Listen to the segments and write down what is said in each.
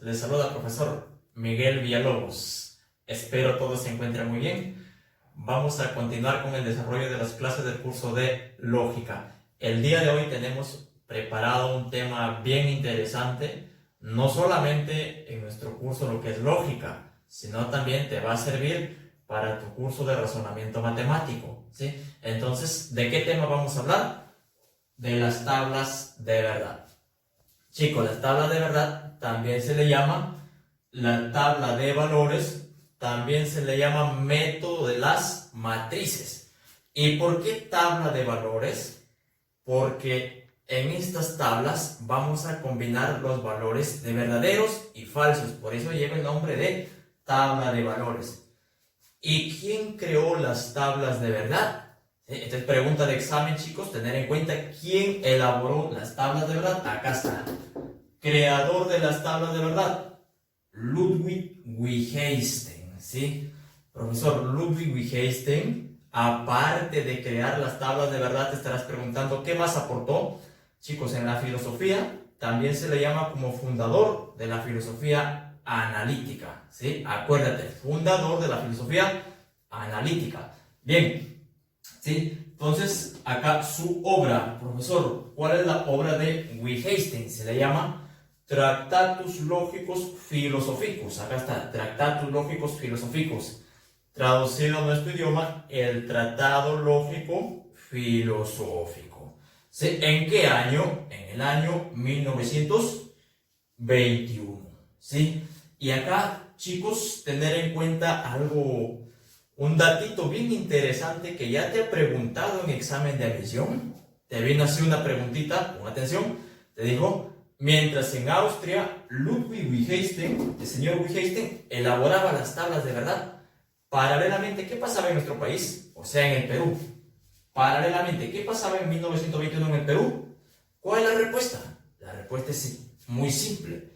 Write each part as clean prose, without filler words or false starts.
Les saluda el profesor Miguel Villalobos. Espero todos se encuentren muy bien. Vamos a continuar con el desarrollo de las clases del curso de lógica. El día de hoy tenemos preparado un tema bien interesante, no solamente en nuestro curso lo que es lógica, sino también te va a servir para tu curso de razonamiento matemático, ¿sí? Entonces, ¿de qué tema vamos a hablar? De las tablas de verdad. Chicos, las tablas de verdad también se le llama la tabla de valores, también se le llama método de las matrices. ¿Y por qué tabla de valores? Porque en estas tablas vamos a combinar los valores de verdaderos y falsos, por eso lleva el nombre de tabla de valores. ¿Y quién creó las tablas de verdad? Esta es pregunta de examen, chicos, tener en cuenta quién elaboró las tablas de verdad. Acá está. Creador de las tablas de verdad, Ludwig Wittgenstein, ¿sí? Profesor Ludwig Wittgenstein, aparte de crear las tablas de verdad, te estarás preguntando ¿qué más aportó? Chicos, en la filosofía también se le llama como fundador de la filosofía analítica, ¿sí? Acuérdate, fundador de la filosofía analítica. Bien, ¿sí? Entonces, acá su obra, profesor, ¿cuál es la obra de Wittgenstein? Se le llama Tractatus Lógicos Philosophicus. Acá está, Tractatus Lógicos Philosophicus. Traducido a nuestro idioma, el Tratado Lógico Filosófico. ¿Sí? ¿En qué año? En el año 1921. ¿Sí? Y acá, chicos, tener en cuenta algo, un datito bien interesante que ya te he preguntado en examen de admisión. Te vino así una preguntita, pon atención, te dijo, mientras en Austria, Ludwig Wittgenstein, el señor Wittgenstein, elaboraba las tablas de verdad, paralelamente, ¿qué pasaba en nuestro país? O sea, en el Perú. Paralelamente, ¿qué pasaba en 1921 en el Perú? ¿Cuál es la respuesta? La respuesta es muy simple.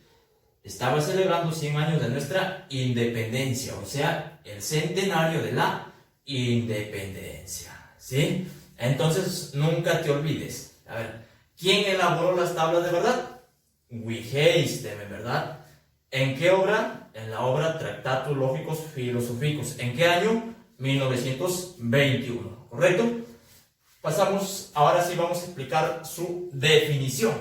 Estaba celebrando 100 años de nuestra independencia, o sea, el centenario de la independencia, ¿sí? Entonces, nunca te olvides. A ver, ¿quién elaboró las tablas de verdad? Wittgenstein, ¿verdad? ¿En qué obra? En la obra Tractatus Lógicos Philosophicus. ¿En qué año? 1921, ¿correcto? Pasamos, ahora sí vamos a explicar su definición.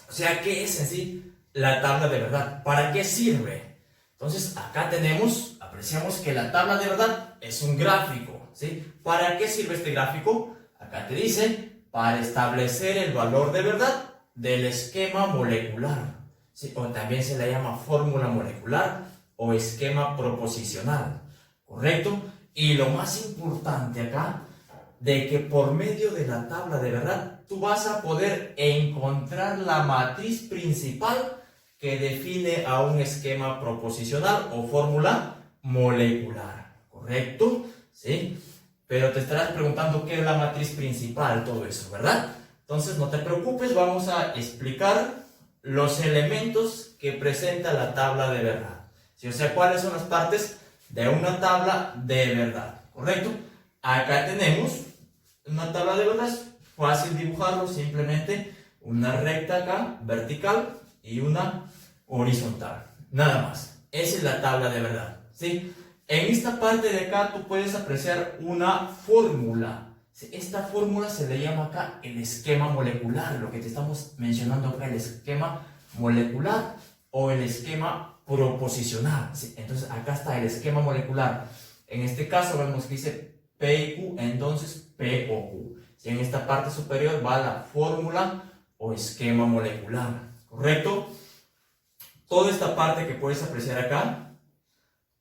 O sea, ¿qué es en sí la tabla de verdad? ¿Para qué sirve? Entonces, acá tenemos, apreciamos que la tabla de verdad es un gráfico, ¿sí? ¿Para qué sirve este gráfico? Acá te dice, para establecer el valor de verdad del esquema molecular, ¿sí? O también se le llama fórmula molecular o esquema proposicional, ¿correcto? Y lo más importante acá, de que por medio de la tabla de verdad, tú vas a poder encontrar la matriz principal que define a un esquema proposicional o fórmula molecular, ¿correcto? ¿Sí? Pero te estarás preguntando qué es la matriz principal, todo eso, ¿verdad? Entonces no te preocupes, vamos a explicar los elementos que presenta la tabla de verdad, ¿sí? O sea, cuáles son las partes de una tabla de verdad, ¿correcto? Acá tenemos una tabla de verdad, es fácil dibujarlo, simplemente una recta acá, vertical, y una horizontal, nada más. Esa es la tabla de verdad, ¿sí? En esta parte de acá tú puedes apreciar una fórmula. Esta fórmula se le llama acá el esquema molecular, lo que te estamos mencionando acá, el esquema molecular o el esquema proposicional, ¿sí? Entonces acá está el esquema molecular. En este caso vemos que dice P y Q, entonces P o Q. Si en esta parte superior va la fórmula o esquema molecular, ¿correcto? Toda esta parte que puedes apreciar acá,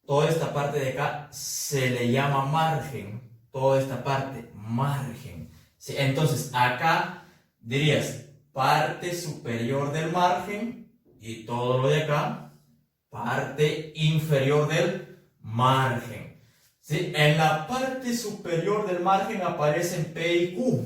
toda esta parte de acá se le llama margen. Toda esta parte, margen. ¿Sí? Entonces, acá dirías parte superior del margen y todo lo de acá, parte inferior del margen. ¿Sí? En la parte superior del margen aparecen P y Q.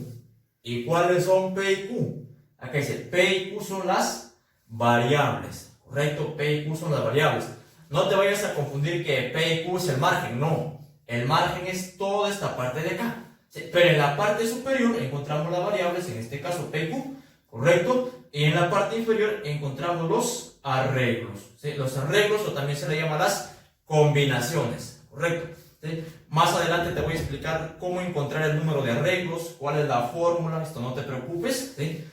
¿Y cuáles son P y Q? Acá dice P y Q son las variables. ¿Correcto? P y Q son las variables. No te vayas a confundir que P y Q es el margen. No. El margen es toda esta parte de acá. ¿Sí? Pero en la parte superior encontramos las variables, en este caso P y Q. ¿Correcto? Y en la parte inferior encontramos los arreglos, ¿sí? Los arreglos, o también se le llama las combinaciones, ¿correcto? ¿Sí? Más adelante te voy a explicar cómo encontrar el número de arreglos, cuál es la fórmula, esto no te preocupes, ¿sí?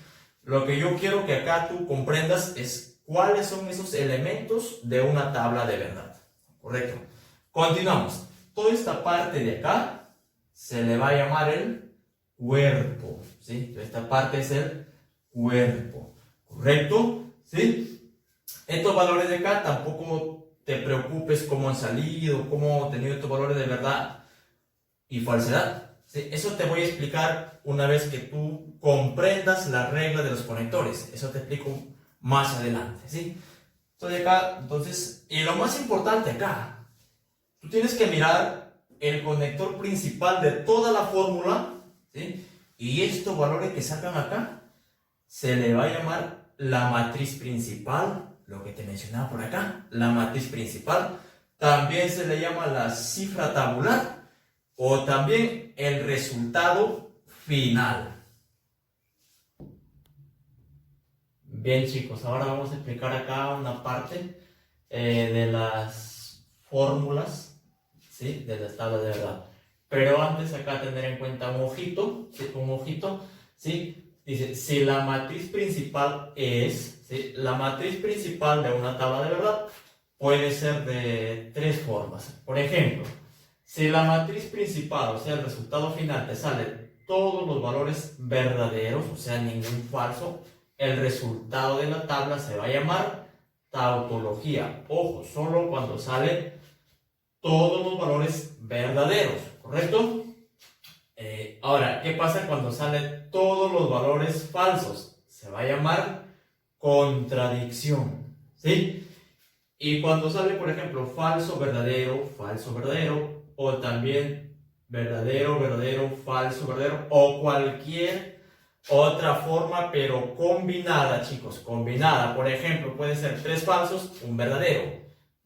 Lo que yo quiero que acá tú comprendas es cuáles son esos elementos de una tabla de verdad, ¿correcto? Continuamos. Toda esta parte de acá se le va a llamar el cuerpo, ¿sí? Esta parte es el cuerpo, ¿correcto? ¿Sí? Estos valores de acá tampoco te preocupes cómo han salido, cómo han tenido estos valores de verdad y falsedad, ¿sí? Eso te voy a explicar una vez que tú comprendas la regla de los conectores. Eso te explico más adelante, ¿sí? Entonces acá, entonces, y lo más importante acá, tú tienes que mirar el conector principal de toda la fórmula, ¿sí? Y estos valores que sacan acá se le va a llamar la matriz principal, lo que te mencionaba por acá, la matriz principal. También se le llama la cifra tabular o también el resultado final. Bien, chicos, ahora vamos a explicar acá una parte de las fórmulas, ¿sí? De las tablas de verdad. Pero antes acá tener en cuenta un ojito, ¿sí? Un ojito, ¿sí? Dice, si la matriz principal es, ¿sí? La matriz principal de una tabla de verdad puede ser de tres formas. Por ejemplo, si la matriz principal, o sea, el resultado final, te sale todos los valores verdaderos, o sea, ningún falso, el resultado de la tabla se va a llamar tautología. Ojo, solo cuando sale todos los valores verdaderos, ¿correcto? Ahora, ¿qué pasa cuando salen todos los valores falsos? Se va a llamar contradicción, ¿sí? Y cuando sale, por ejemplo, falso, verdadero, o también verdadero, verdadero, falso, verdadero, o cualquier otra forma, pero combinada, chicos, combinada. Por ejemplo, puede ser tres falsos, un verdadero.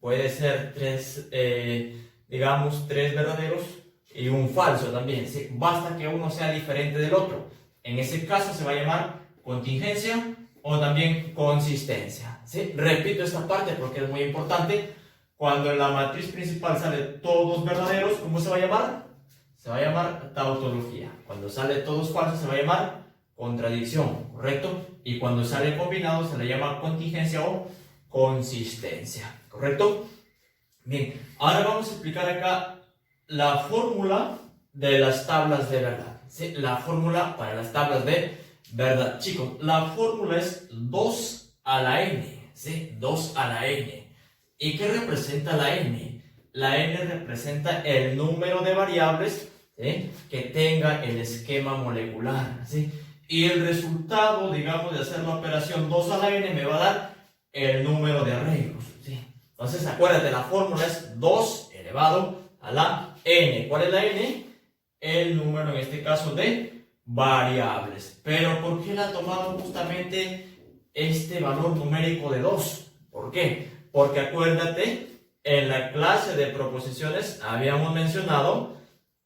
Puede ser tres, digamos, tres verdaderos y un falso también, ¿sí? Basta que uno sea diferente del otro. En ese caso se va a llamar contingencia o también consistencia, ¿sí? Repito esta parte porque es muy importante. Cuando en la matriz principal sale todos verdaderos, ¿cómo se va a llamar? Se va a llamar tautología. Cuando sale todos falsos se va a llamar contradicción, ¿correcto? Y cuando sale combinado se le llama contingencia o consistencia, ¿correcto? Bien, ahora vamos a explicar acá la fórmula de las tablas de verdad, ¿sí? La fórmula para las tablas de verdad. Chicos, la fórmula es 2 a la n, ¿sí? 2 a la n. ¿Y qué representa la n? La n representa el número de variables, ¿sí? Que tenga el esquema molecular, ¿sí? Y el resultado, digamos, de hacer la operación 2 a la n me va a dar el número de arreglos, ¿sí? Entonces, acuérdate, la fórmula es 2 elevado a la n. ¿Cuál es la n? El número, en este caso, de variables. Pero, ¿por qué la ha tomado justamente este valor numérico de 2? ¿Por qué? Porque acuérdate, en la clase de proposiciones habíamos mencionado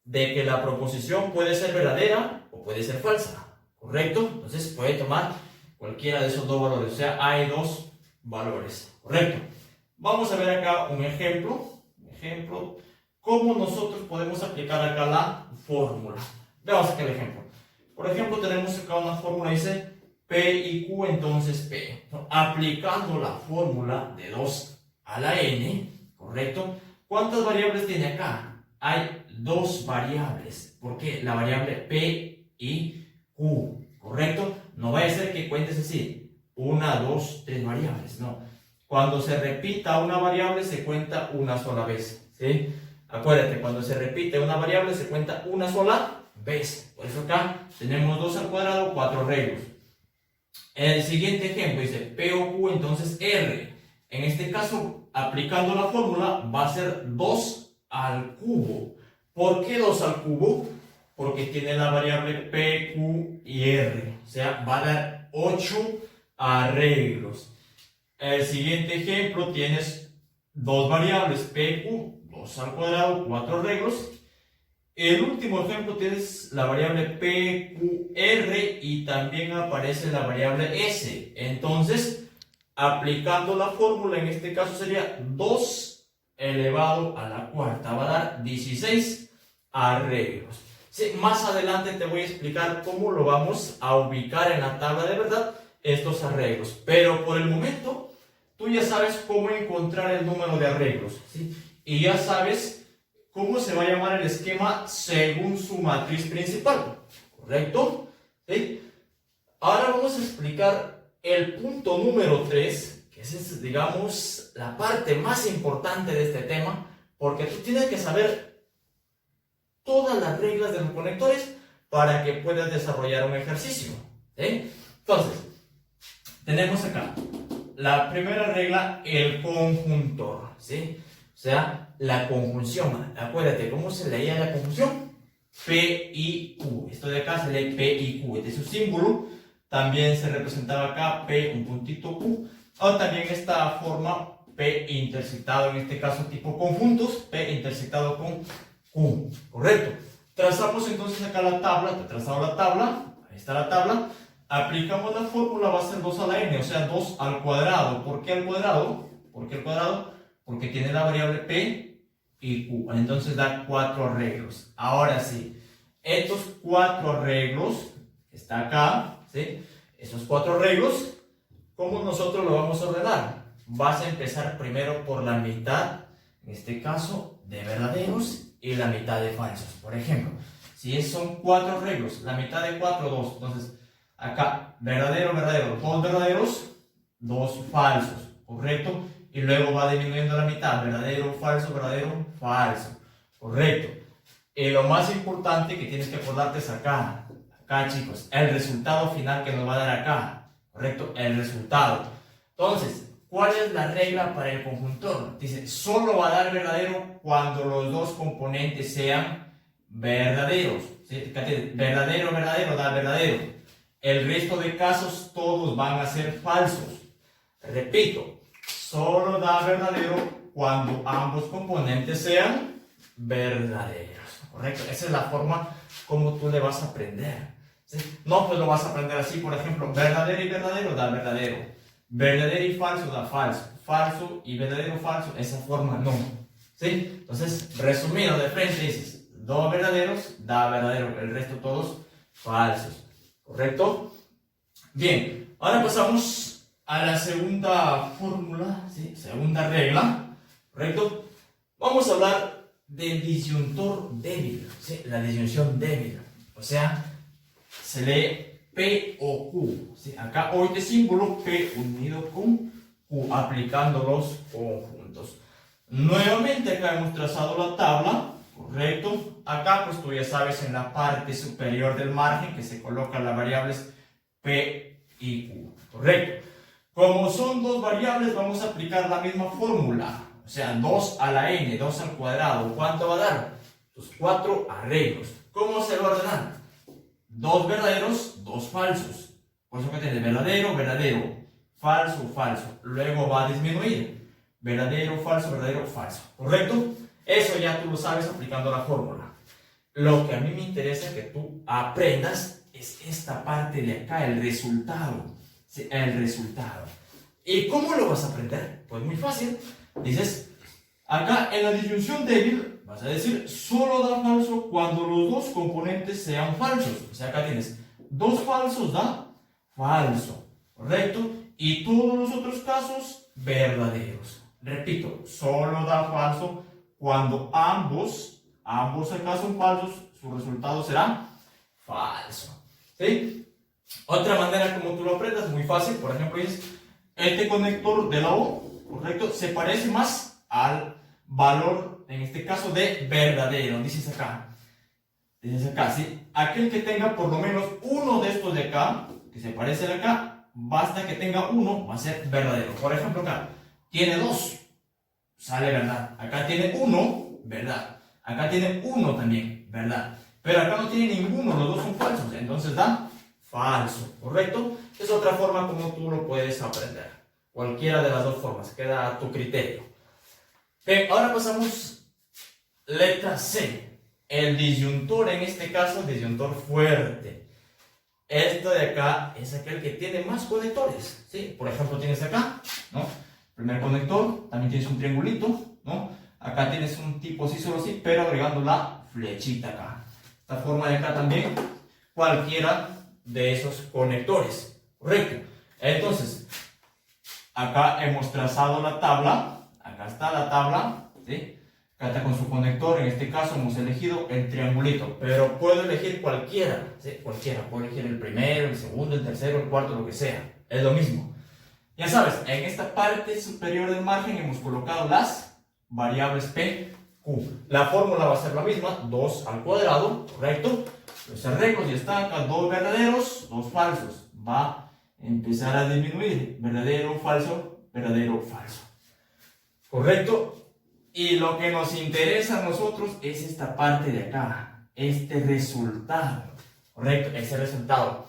de que la proposición puede ser verdadera o puede ser falsa, ¿correcto? Entonces puede tomar cualquiera de esos dos valores, o sea, hay dos valores, ¿correcto? Vamos a ver acá un ejemplo, cómo nosotros podemos aplicar acá la fórmula. Veamos acá el ejemplo. Por ejemplo, tenemos acá una fórmula, dice P y Q, entonces P. Aplicando la fórmula de 2 a la n, ¿correcto? ¿Cuántas variables tiene acá? Hay dos variables. ¿Por qué? La variable P y Q, ¿correcto? No vaya a ser que cuentes así, 1, 2, 3 variables, no. Cuando se repita una variable se cuenta una sola vez, ¿sí? Acuérdate, cuando se repite una variable se cuenta una sola vez. Por eso acá tenemos 2 al cuadrado, 4 arreglos. El siguiente ejemplo dice P o Q, entonces R. En este caso, aplicando la fórmula, va a ser 2 al cubo. ¿Por qué 2 al cubo? Porque tiene la variable P, Q y R. O sea, va a dar 8 arreglos. El siguiente ejemplo, tienes dos variables P, Q, 2 al cuadrado, 4 arreglos. El último ejemplo, tienes la variable P, Q, R y también aparece la variable S. Entonces, Aplicando la fórmula, en este caso sería 2 elevado a la cuarta. Va a dar 16 arreglos. Sí, más adelante te voy a explicar cómo lo vamos a ubicar en la tabla de verdad estos arreglos. Pero por el momento, tú ya sabes cómo encontrar el número de arreglos, ¿sí? Y ya sabes cómo se va a llamar el esquema según su matriz principal, ¿correcto? ¿Sí? Ahora vamos a explicar el punto número 3, que es, digamos, la parte más importante de este tema, porque tú tienes que saber todas las reglas de los conectores para que puedas desarrollar un ejercicio, ¿sí? Entonces, tenemos acá la primera regla, el conjuntor, ¿sí? O sea, la conjunción. Acuérdate, ¿cómo se leía la conjunción? P y Q. Esto de acá se lee P y Q. Este es su símbolo. También se representaba acá P, un puntito Q. O también esta forma P intersectado, en este caso tipo conjuntos, P intersectado con Q. Correcto. Trazamos entonces acá la tabla. Te he trazado la tabla. Ahí está la tabla. Aplicamos la fórmula, va a ser 2 a la n, o sea, 2 al cuadrado. ¿Por qué al cuadrado? ¿Por qué al cuadrado? Porque tiene la variable P y Q. Entonces da 4 arreglos. Ahora sí, estos 4 arreglos, está acá, ¿sí? Esos 4 arreglos, ¿cómo nosotros lo vamos a ordenar? Vas a empezar primero por la mitad, en este caso, de verdaderos y la mitad de falsos. Por ejemplo, si son 4 arreglos, la mitad de 4, 2. Entonces, acá, verdadero, verdadero, 2 verdaderos, 2 falsos, ¿correcto? Y luego va disminuyendo la mitad, verdadero, falso, correcto. Y lo más importante que tienes que acordarte es acá, chicos, el resultado final que nos va a dar acá, ¿correcto? El resultado. Entonces, ¿cuál es la regla para el conjuntor? Dice, solo va a dar verdadero cuando los dos componentes sean verdaderos, ¿sí? Verdadero, verdadero, da verdadero. El resto de casos todos van a ser falsos. Repito, solo da verdadero cuando ambos componentes sean verdaderos, ¿correcto? Esa es la forma como tú le vas a aprender, ¿sí? No, pues lo vas a aprender así, por ejemplo, verdadero y verdadero da verdadero, verdadero y falso da falso, falso y verdadero falso, esa forma no, ¿sí? Entonces, resumido de frente dices, 2 verdaderos da verdadero, el resto todos falsos, ¿correcto? Bien, ahora pasamos a la segunda fórmula, ¿sí? Segunda regla, ¿correcto? Vamos a hablar del disyuntor débil, ¿sí? La disyunción débil, o sea, se lee P o Q, ¿sí? Acá hoy este símbolo P unido con Q, aplicando los conjuntos. Nuevamente acá hemos trazado la tabla, ¿correcto? Acá pues tú ya sabes en la parte superior del margen que se colocan las variables P y Q, ¿correcto? Como son 2 variables, vamos a aplicar la misma fórmula. O sea, 2 a la n, 2 al cuadrado. ¿Cuánto va a dar? Tus 4 arreglos. ¿Cómo se va a ordenar? 2 verdaderos, 2 falsos. Por eso que tiene verdadero, verdadero, falso, falso. Luego va a disminuir. Verdadero, falso, falso. ¿Correcto? Eso ya tú lo sabes aplicando la fórmula. Lo que a mí me interesa que tú aprendas es esta parte de acá, el resultado. Sí, el resultado. ¿Y cómo lo vas a aprender? Pues muy fácil. Dices, acá en la disyunción débil, vas a decir, solo da falso cuando los dos componentes sean falsos. O sea, acá tienes 2 falsos da falso, ¿correcto? Y todos los otros casos, verdaderos. Repito, solo da falso cuando ambos acá son falsos, su resultado será falso. ¿Sí? Otra manera como tú lo aprendas, muy fácil, por ejemplo, es este conector de la O, ¿correcto? Se parece más al valor, en este caso, de verdadero. Dices acá, ¿sí? Aquel que tenga por lo menos uno de estos de acá, que se parece de acá, basta que tenga uno, va a ser verdadero. Por ejemplo, acá, tiene 2, sale verdad. Acá tiene 1, verdad. Acá tiene 1 también, verdad. Pero acá no tiene ninguno, los dos son falsos, entonces da falso, ¿correcto? Es otra forma como tú lo puedes aprender. Cualquiera de las dos formas, queda a tu criterio. Bien, ahora pasamos letra C. El disyuntor, en este caso, disyuntor fuerte. Esto de acá es aquel que tiene más conectores, ¿sí? Por ejemplo, tienes acá, ¿no? Primer conector, también tienes un triangulito, ¿no? Acá tienes un tipo sí, solo sí, pero agregando la flechita acá. Esta forma de acá también, cualquiera de esos conectores, ¿correcto? Entonces, acá hemos trazado la tabla, acá está la tabla, ¿sí? Acá está con su conector, en este caso hemos elegido el triangulito, pero puedo elegir cualquiera, ¿sí? Cualquiera, puedo elegir el primero, el segundo, el tercero, el cuarto, lo que sea, es lo mismo. Ya sabes, en esta parte superior del margen hemos colocado las variables P, Q. La fórmula va a ser la misma, 2 al cuadrado, ¿correcto? Los arreglos ya están acá, 2 verdaderos, 2 falsos. Va a empezar a disminuir, verdadero, falso, ¿correcto? Y lo que nos interesa a nosotros es esta parte de acá, este resultado, ¿correcto? Ese resultado.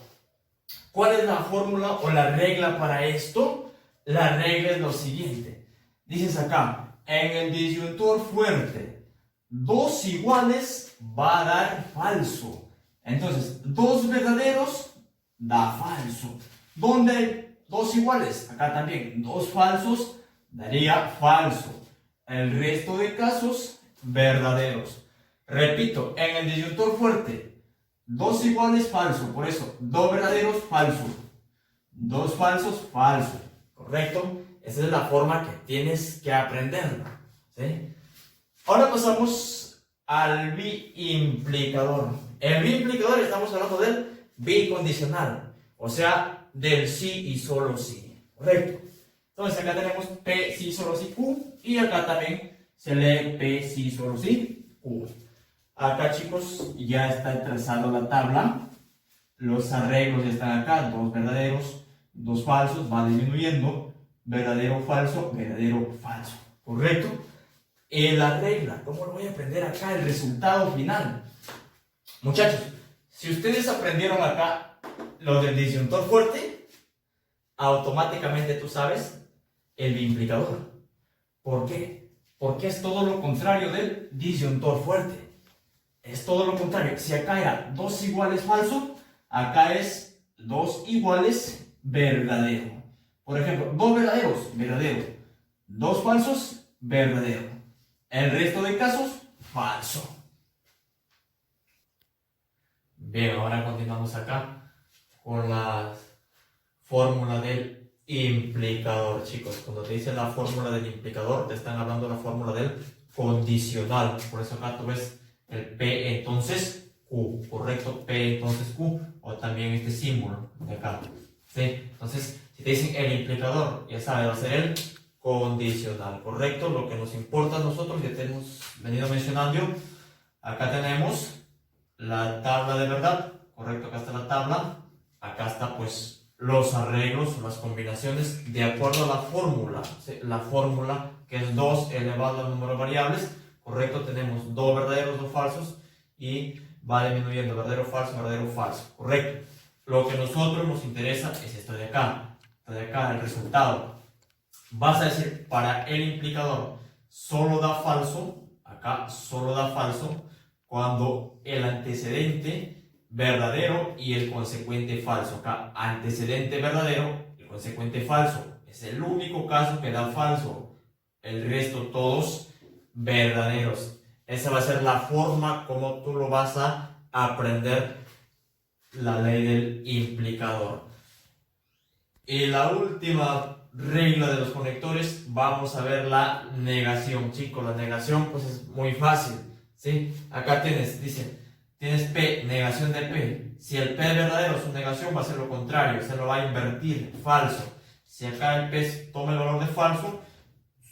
¿Cuál es la fórmula o la regla para esto? La regla es lo siguiente. Dices acá, en el disyuntor fuerte, 2 iguales va a dar falso. Entonces, 2 verdaderos da falso. ¿Dónde hay 2 iguales? Acá también, 2 falsos daría falso. El resto de casos, verdaderos. Repito, en el disyuntor fuerte, 2 iguales, falso. Por eso, 2 verdaderos, falso. 2 falsos, falso. ¿Correcto? Esa es la forma que tienes que aprenderlo, ¿sí? Ahora pasamos al biimplicador. El biimplicador, estamos hablando del bicondicional. O sea, del sí y solo sí. ¿Correcto? Entonces acá tenemos P, sí, solo sí, Q. Y acá también se lee P, sí, solo sí, Q. Acá, chicos, ya está trazado la tabla. Los arreglos ya están acá. 2 verdaderos, 2 falsos. Va disminuyendo. Verdadero, falso, verdadero, falso. ¿Correcto? La regla, ¿cómo lo voy a aprender acá? El resultado final. Muchachos, si ustedes aprendieron acá lo del disyuntor fuerte, automáticamente tú sabes el biimplicador. ¿Por qué? Porque es todo lo contrario del disyuntor fuerte. Es todo lo contrario. Si acá era 2 iguales falso, acá es 2 iguales verdadero. Por ejemplo, 2 verdaderos, verdadero. 2 falsos, verdadero. El resto de casos, falso. Bien, ahora continuamos acá con la fórmula del implicador, chicos. Cuando te dicen la fórmula del implicador, te están hablando de la fórmula del condicional. Por eso acá tú ves el P entonces Q, ¿correcto? P entonces Q, o también este símbolo de acá. ¿Sí? Entonces, si te dicen el implicador, ya sabes, va a ser el condicional, ¿correcto? Lo que nos importa a nosotros, ya te hemos venido mencionando, acá tenemos la tabla de verdad, ¿correcto? Acá está la tabla, acá está pues los arreglos, las combinaciones de acuerdo a la fórmula, ¿sí? La fórmula que es 2 elevado al número de variables, ¿correcto? Tenemos 2 verdaderos, 2 falsos y va disminuyendo verdadero, falso, ¿correcto? Lo que a nosotros nos interesa es esto de acá, el resultado. Vas a decir, para el implicador solo da falso, acá solo da falso, cuando el antecedente verdadero y el consecuente falso. Acá antecedente verdadero y consecuente falso. Es el único caso que da falso. El resto todos verdaderos. Esa va a ser la forma como tú lo vas a aprender, la ley del implicador. Y la última regla de los conectores, vamos a ver la negación, chicos. La negación pues es muy fácil, ¿sí? Acá tienes P, negación de P. Si el P es verdadero, su negación va a ser lo contrario, se lo va a invertir, falso. Si acá el P toma el valor de falso,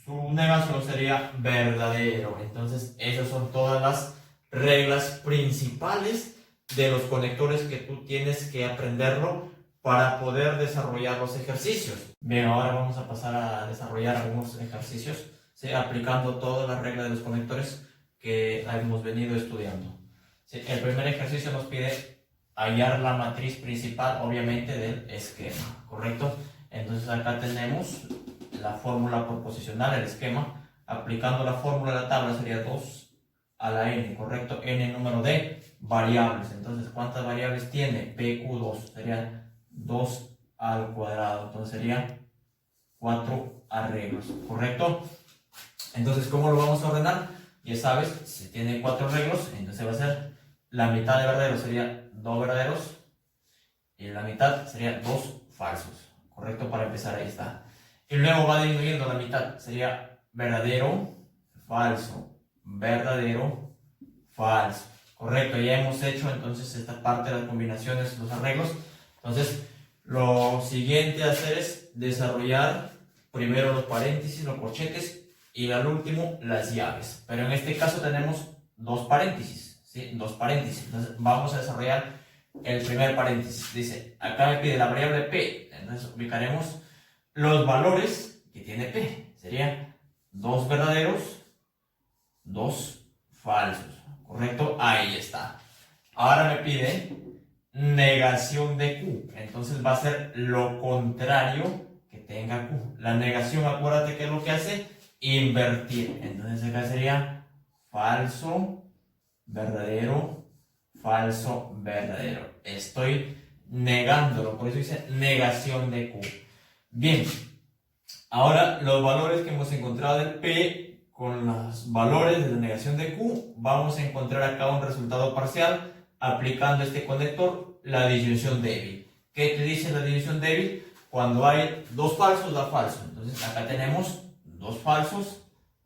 su negación sería verdadero. Entonces esas son todas las reglas principales de los conectores que tú tienes que aprenderlo para poder desarrollar los ejercicios. Bien, ahora vamos a pasar a desarrollar algunos ejercicios, ¿sí? Aplicando todas las reglas de los conectores que hemos venido estudiando. ¿Sí? El primer ejercicio nos pide hallar la matriz principal, obviamente, del esquema, ¿correcto? Entonces acá tenemos la fórmula proposicional, el esquema. Aplicando la fórmula de la tabla sería 2 a la n, ¿correcto? N número de variables. Entonces, ¿cuántas variables tiene? PQ2 sería 2 al cuadrado. Entonces sería 4 arreglos, ¿correcto? Entonces, ¿cómo lo vamos a ordenar? Ya sabes, si tiene 4 arreglos, entonces va a ser la mitad de verdaderos sería 2 verdaderos y la mitad sería 2 falsos, ¿correcto? Para empezar, ahí está. Y luego va disminuyendo la mitad, sería verdadero, falso, verdadero, falso, ¿correcto? Ya hemos hecho entonces esta parte de las combinaciones, los arreglos. Entonces, lo siguiente a hacer es desarrollar primero los paréntesis, los corchetes y al último las llaves. Pero en este caso tenemos dos paréntesis, ¿sí? Dos paréntesis. Entonces vamos a desarrollar el primer paréntesis. Dice, acá me pide la variable P. Entonces ubicaremos los valores que tiene P. Serían 2 verdaderos, 2 falsos. ¿Correcto? Ahí está. Ahora me pide negación de Q. Entonces va a ser lo contrario que tenga Q. La negación, acuérdate que es lo que hace invertir. Entonces acá sería falso, verdadero, falso, verdadero. Estoy negándolo, por eso dice negación de Q. Bien, ahora los valores que hemos encontrado del P con los valores de la negación de Q, vamos a encontrar acá un resultado parcial aplicando este conector, la disyunción débil. ¿Qué te dice la disyunción débil? Cuando hay dos falsos, da falso. Entonces acá tenemos dos falsos,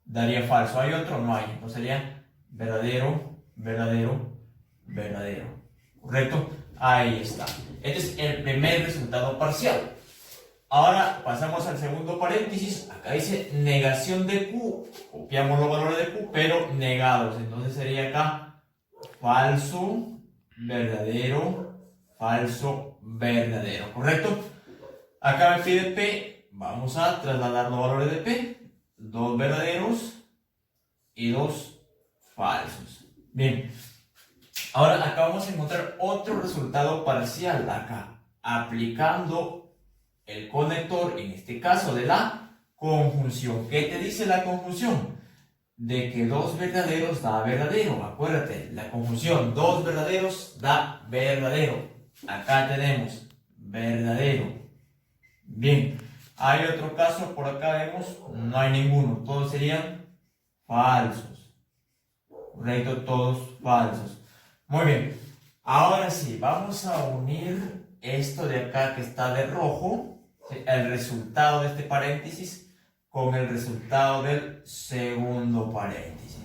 daría falso. ¿Hay otro? No hay. Entonces sería verdadero, verdadero, verdadero. ¿Correcto? Ahí está. Este es el primer resultado parcial. Ahora pasamos al segundo paréntesis. Acá dice negación de Q. Copiamos los valores de Q, pero negados. Entonces sería acá falso, verdadero, falso, verdadero. ¿Correcto? Acá me pide P. Vamos a trasladar los valores de P. 2 verdaderos y 2 falsos. Bien. Ahora acá vamos a encontrar otro resultado parcial. Acá, aplicando el conector, en este caso de la conjunción. ¿Qué te dice la conjunción? De que 2 verdaderos da verdadero. Acuérdate, la conjunción 2 verdaderos da verdadero. Acá tenemos verdadero. Bien, hay otro caso, por acá vemos, no hay ninguno. Todos serían falsos. Correcto, todos falsos. Muy bien, ahora sí, vamos a unir esto de acá que está de rojo, ¿sí? El resultado de este paréntesis con el resultado del segundo paréntesis.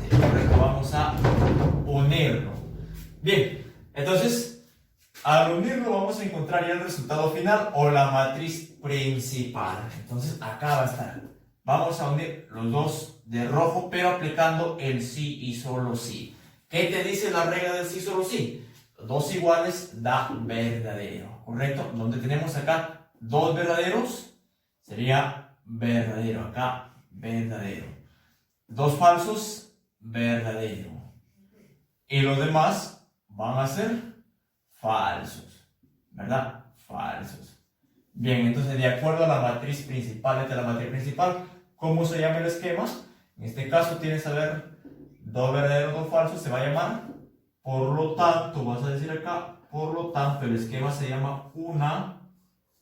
¿Sí? Correcto, vamos a unirlo. Bien, entonces, al unirlo vamos a encontrar ya el resultado final o la matriz principal. Entonces, acá va a estar. Vamos a unir los dos de rojo, pero aplicando el sí y solo sí. ¿Qué te dice la regla del sí solo sí? Dos iguales da verdadero, ¿correcto? Donde tenemos acá dos verdaderos, sería verdadero. Acá, verdadero. Dos falsos, verdadero. Y los demás van a ser falsos, ¿verdad? Falsos. Bien, entonces de acuerdo a la matriz principal, esta es la matriz principal, ¿cómo se llama el esquema? En este caso tienes que saber dos verdaderos, dos falsos, se va a llamar, por lo tanto, vas a decir acá, por lo tanto, el esquema se llama una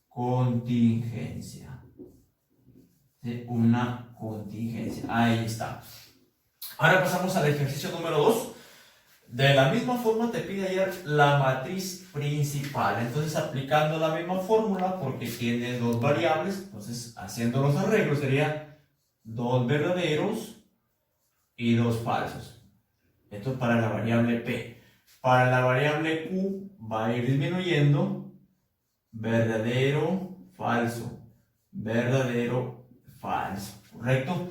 contingencia. ¿Sí? Una contingencia, ahí está. Ahora pasamos al ejercicio número 2. De la misma forma te pide hallar la matriz principal. Entonces aplicando la misma fórmula porque tiene dos variables, entonces haciendo los arreglos sería dos verdaderos y dos falsos. Esto es para la variable P. Para la variable Q va a ir disminuyendo verdadero, falso, verdadero, falso. ¿Correcto?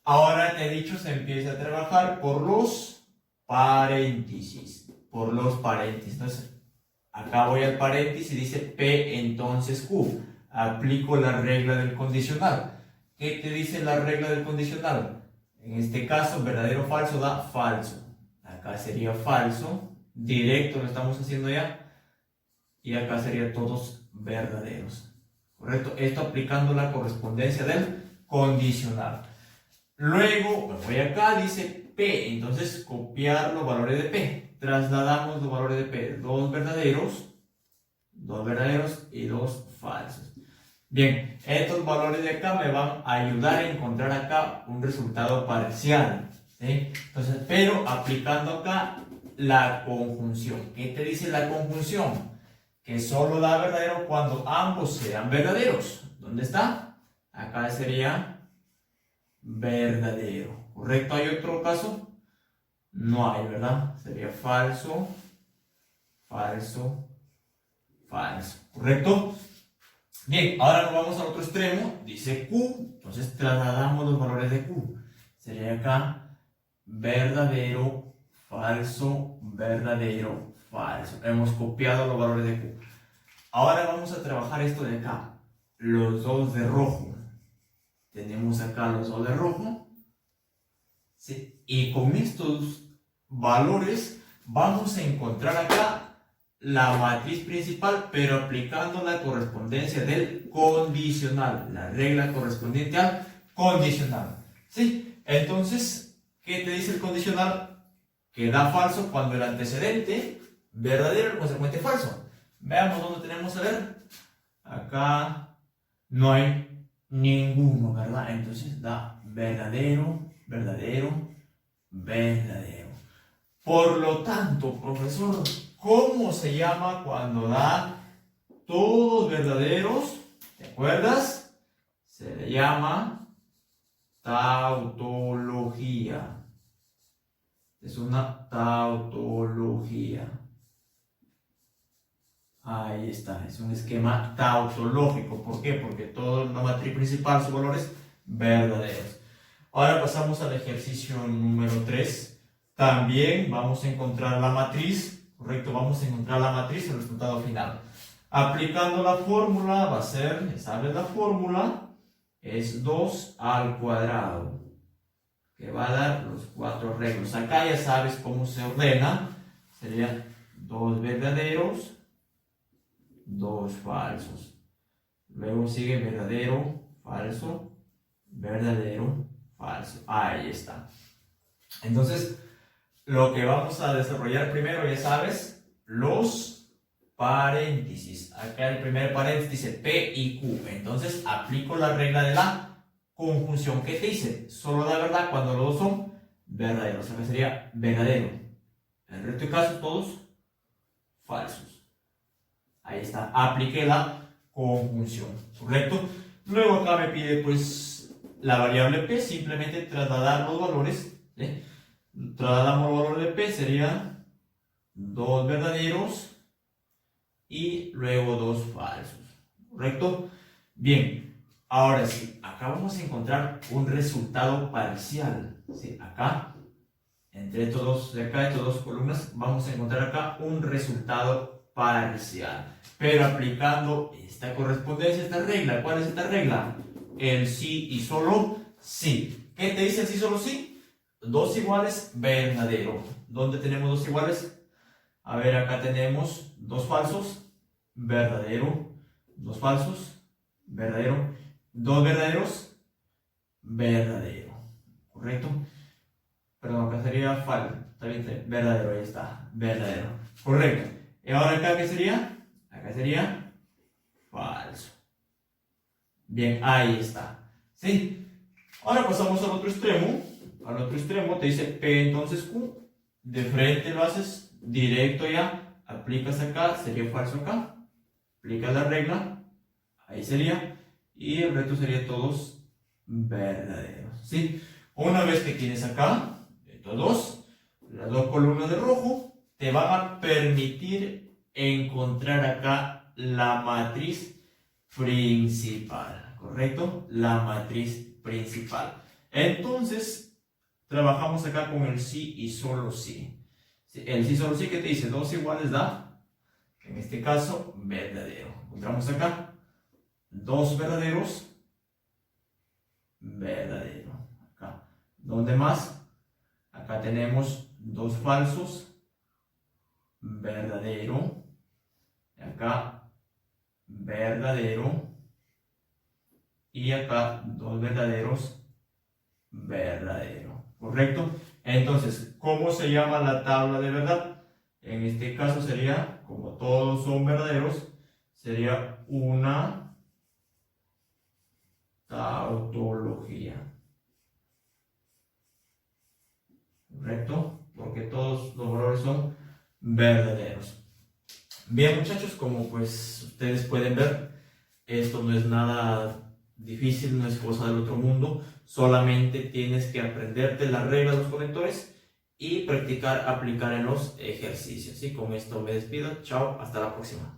Ahora te he dicho se empieza a trabajar por los paréntesis. Por los paréntesis. Entonces, acá voy al paréntesis y dice P, entonces Q. Aplico la regla del condicional. ¿Qué te dice la regla del condicional? En este caso, verdadero o falso da falso. Acá sería falso. Directo lo estamos haciendo ya. Y acá serían todos verdaderos. ¿Correcto? Esto aplicando la correspondencia del condicional. Luego me voy acá, dice P, entonces copiar los valores de P. trasladamos los valores de P, dos verdaderos y dos falsos. Bien, estos valores de acá me van a ayudar a encontrar acá un resultado parcial, ¿sí? Entonces, pero aplicando acá la conjunción. ¿Qué te dice la conjunción? Que solo da verdadero cuando ambos sean verdaderos. ¿Dónde está? Acá sería verdadero. ¿Correcto? ¿Hay otro caso? No hay, ¿verdad? Sería falso, falso, falso. ¿Correcto? Bien, ahora nos vamos al otro extremo. Dice Q. Entonces trasladamos los valores de Q. Sería acá verdadero, falso, verdadero, falso. Hemos copiado los valores de Q. Ahora vamos a trabajar esto de acá. Los dos de rojo. Tenemos acá los dos de rojo. ¿Sí? Y con estos valores vamos a encontrar acá la matriz principal, pero aplicando la correspondencia del condicional, la regla correspondiente al condicional. ¿Sí? Entonces, ¿qué te dice el condicional? Que da falso cuando el antecedente verdadero, el consecuente falso. Veamos dónde tenemos a ver. Acá no hay ninguno, ¿verdad? Entonces da verdadero, verdadero, verdadero. Por lo tanto, profesor, ¿cómo se llama cuando da todos verdaderos? ¿Te acuerdas? Se le llama tautología. Es una tautología. Ahí está, es un esquema tautológico. ¿Por qué? Porque toda la matriz principal, sus valores verdaderos. Ahora pasamos al ejercicio número 3. También vamos a encontrar la matriz, correcto, vamos a encontrar la matriz, el resultado final. Aplicando la fórmula va a ser, ya sabes la fórmula, es 2 al cuadrado, que va a dar los 4 rectos. Acá ya sabes cómo se ordena, serían 2 verdaderos, 2 falsos. Luego sigue verdadero, falso, verdadero, falso. Ahí está. Entonces, lo que vamos a desarrollar primero, ya sabes, los paréntesis. Acá el primer paréntesis dice P y Q. Entonces, aplico la regla de la conjunción. ¿Qué te dice? Solo da verdad cuando los dos son verdaderos. Acá sería verdadero. En el resto de casos, todos falsos. Ahí está. Apliqué la conjunción. ¿Correcto? Luego acá me pide, pues, la variable P. Simplemente trasladar los valores. Trasladamos el valor de P, sería 2 verdaderos y luego 2 falsos. ¿Correcto? Bien, ahora sí, acá vamos a encontrar un resultado parcial. ¿Sí? Acá, entre estos dos, de acá, estas dos columnas, vamos a encontrar acá un resultado parcial. Pero aplicando esta correspondencia, esta regla. ¿Cuál es esta regla? El sí y solo sí. ¿Qué te dice el sí solo sí? Dos iguales, verdadero. ¿Dónde tenemos dos iguales? A ver, acá tenemos dos falsos, verdadero. Dos falsos, verdadero. Dos verdaderos, verdadero. ¿Correcto? Perdón, acá sería falso. Está bien, verdadero, ahí está. Verdadero. Correcto. ¿Y ahora acá qué sería? Acá sería falso. Bien, ahí está. ¿Sí? Ahora pasamos al otro extremo. Al otro extremo te dice P, entonces Q. De frente lo haces directo ya. Aplicas acá, sería falso acá. Aplicas la regla. Ahí sería. Y el resto sería todos verdaderos. ¿Sí? Una vez que tienes acá, estos dos, las dos columnas de rojo, te van a permitir encontrar acá la matriz principal. ¿Correcto? La matriz principal. Entonces, trabajamos acá con el sí y solo sí. El sí solo sí que te dice dos iguales da, en este caso, verdadero. Encontramos acá dos verdaderos, verdadero. Acá. ¿Dónde más? Acá tenemos dos falsos, verdadero. Acá, verdadero. Y acá, dos verdaderos, verdadero. ¿Correcto? Entonces, ¿cómo se llama la tabla de verdad? En este caso sería, como todos son verdaderos, sería una tautología. ¿Correcto? Porque todos los valores son verdaderos. Bien, muchachos, como pues ustedes pueden ver, esto no es nada difícil, no es cosa del otro mundo, solamente tienes que aprenderte las reglas de los conectores y practicar, aplicar en los ejercicios. Y con esto me despido, chao, hasta la próxima.